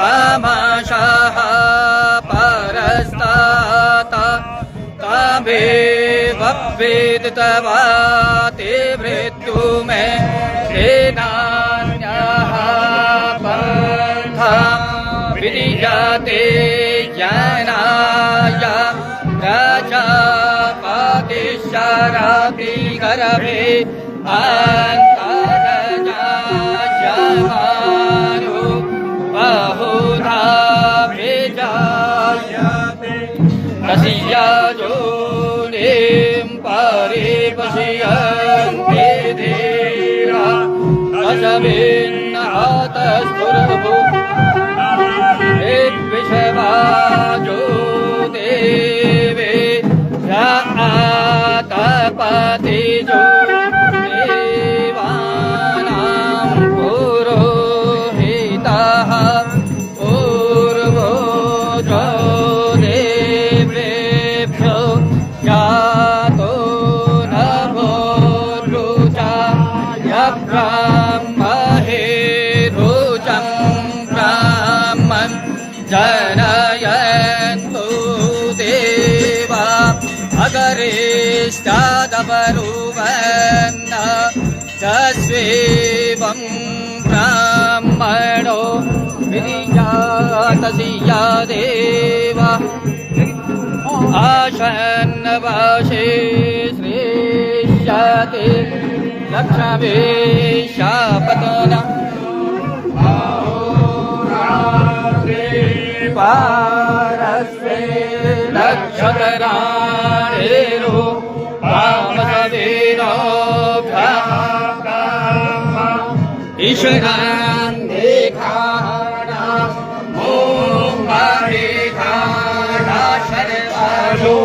द्वितीयवर्णन्तामाशाः परस्तात् तामेववेदितवा ते मृत्युमे तेनान्यः पन्था विदीयते यनाय प्रजापतिश्चरति गर्भे अन्तर्जायमानो बहुधा विजायते तस्य योनिं परिपश्यन्ति धीरा दशभिन्नहतस्तुर्भु विश्ववाजो देवे तपतिजो देवानां पुरोहितः पूर्वोजो देवेभ्यो जातो नभोरुचा यब्राह्महे रुचं ब्राह्मन् जनयन्तु देवा अगरिष्ठादपरुवन्न तस्वेवं ब्राह्मणो विजातस्य देवा आशन्नवासे श्रेष्यते लक्ष्मी शापतन पारस्वे नक्षत्राणेरो पामसवेनोभ्यः ईश्वरान् देखाना मोह महेखाना शर्वालो